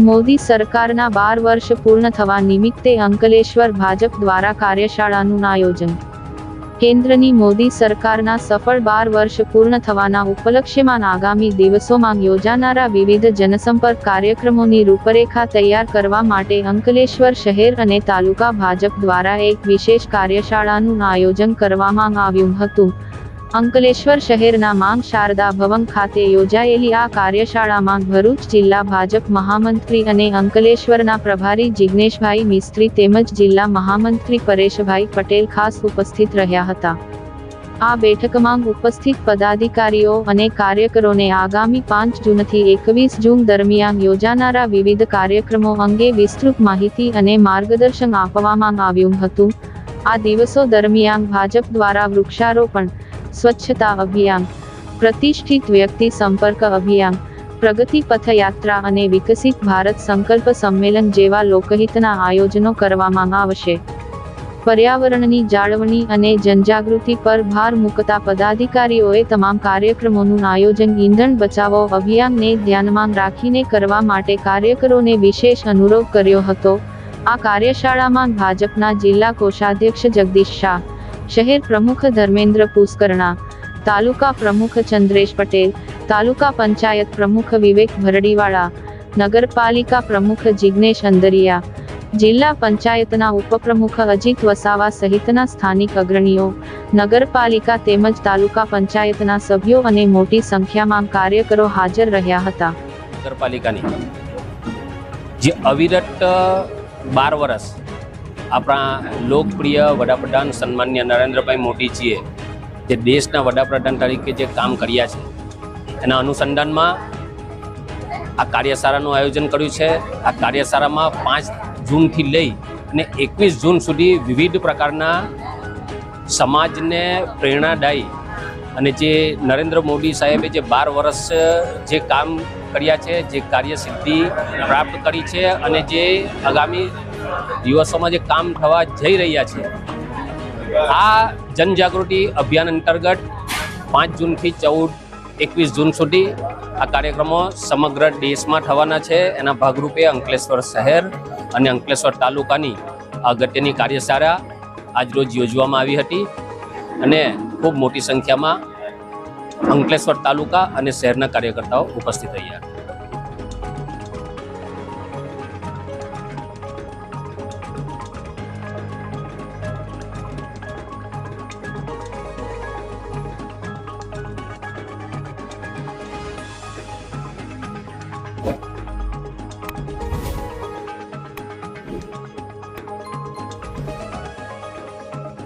મોદી સરકારના 12 વર્ષ પૂર્ણ થવા નિમિત્તે અંકલેશ્વર ભાજપ દ્વારા કાર્યશાળાનું આયોજન। કેન્દ્રની મોદી સરકારના સફળ 12 વર્ષ પૂર્ણ થવાના ઉપલક્ષ્યમાં આગામી દિવસોમાં યોજાનારા વિવિધ જનસંપર્ક કાર્યક્રમોની રૂપરેખા તૈયાર કરવા માટે અંકલેશ્વર શહેર અને તાલુકા ભાજપ દ્વારા એક વિશેષ કાર્યશાળાનું આયોજન કરવામાં આવ્યું હતું। અંકલેશ્વર શહેરના માંગ શારદા ભવન ખાતે યોજાયેલી આ કાર્યશાળામાં ભરૂચ જિલ્લા ભાજપ મહામંત્રી અને અંકલેશ્વરના પ્રભારી જિગ્નેશભાઈ મિસ્ત્રી તેમજ જિલ્લા મહામંત્રી પરેશભાઈ પટેલ ખાસ ઉપસ્થિત રહ્યા હતા। આ બેઠકમાં ઉપસ્થિત પદાધિકારીઓ અને કાર્યકરોને આગામી 5 જૂનથી 21 જૂન દરમિયાન યોજાનારા વિવિધ કાર્યક્રમો અંગે વિસ્તૃત માહિતી અને માર્ગદર્શન આપવામાં આવ્યું હતું। આ દિવસો દરમિયાન ભાજપ દ્વારા વૃક્ષારોપણ, સ્વચ્છતા અભિયાન, પ્રતિષ્ઠિત વ્યક્તિ સંપર્ક અભિયાન, પ્રગતિ પથયાત્રા અને વિકસિત ભારત સંકલ્પ સંમેલન જેવા લોકહિતના આયોજનો કરવામાં આવશે। પર્યાવરણની જાળવણી અને જનજાગૃતિ પર ભાર મૂકતા પદાધિકારીઓએ તમામ કાર્યક્રમોનું આયોજન ઈંધણ બચાવો અભિયાનને ધ્યાનમાં રાખીને કરવા માટે કાર્યકરોને વિશેષ અનુરોધ કર્યો હતો। આ કાર્યશાળામાં ભાજપના જિલ્લા કોષાધ્યક્ષ જગદીશ શાહ, શહેર પ્રમુખ ધર્મેન્દ્ર પુષ્કરણા, તાલુકા પ્રમુખ ચંદ્રેશ પટેલ, તાલુકા પંચાયત પ્રમુખ વિવેક ભરડીવાળા, નગરપાલિકા પ્રમુખ જિગ્નેશ અંદરિયા, જિલ્લા પંચાયતના ઉપપ્રમુખ અજીત વસાવા સહિતના સ્થાનિક અગ્રણીઓ, નગરપાલિકા તેમજ તાલુકા પંચાયતના સભ્યો અને મોટી સંખ્યામાં કાર્યકરો હાજર રહ્યા હતા। નગરપાલિકાની જે અવિરત 12 વર્ષ આપણા લોકપ્રિય વડાપ્રધાન સન્માન્ય નરેન્દ્રભાઈ મોદીજીએ જે દેશના વડાપ્રધાન તરીકે જે કામ કર્યા છે એના અનુસંધાનમાં આ કાર્યશાળાનું આયોજન કર્યું છે। આ કાર્યશાળામાં 5 જૂનથી લઈ અને 21 જૂન સુધી વિવિધ પ્રકારના સમાજને પ્રેરણાદાયી અને જે નરેન્દ્ર મોદી સાહેબે જે 12 વર્ષ જે કામ કર્યા છે, જે કાર્યસિદ્ધિ પ્રાપ્ત કરી છે અને જે આગામી દિવસોમાં જે કામ થવા જઈ રહ્યા છે, આ જનજાગૃતિ અભિયાન અંતર્ગત 5 જૂનથી 21 જૂન સુધી આ કાર્યક્રમો સમગ્ર દેશમાં થવાના છે। એના ભાગરૂપે અંકલેશ્વર શહેર અને અંકલેશ્વર તાલુકાની અગત્યની કાર્યશાળા આજરોજ યોજવામાં આવી હતી અને ખૂબ મોટી સંખ્યામાં અંકલેશ્વર તાલુકા અને શહેરના કાર્યકર્તાઓ ઉપસ્થિત રહ્યા હતા।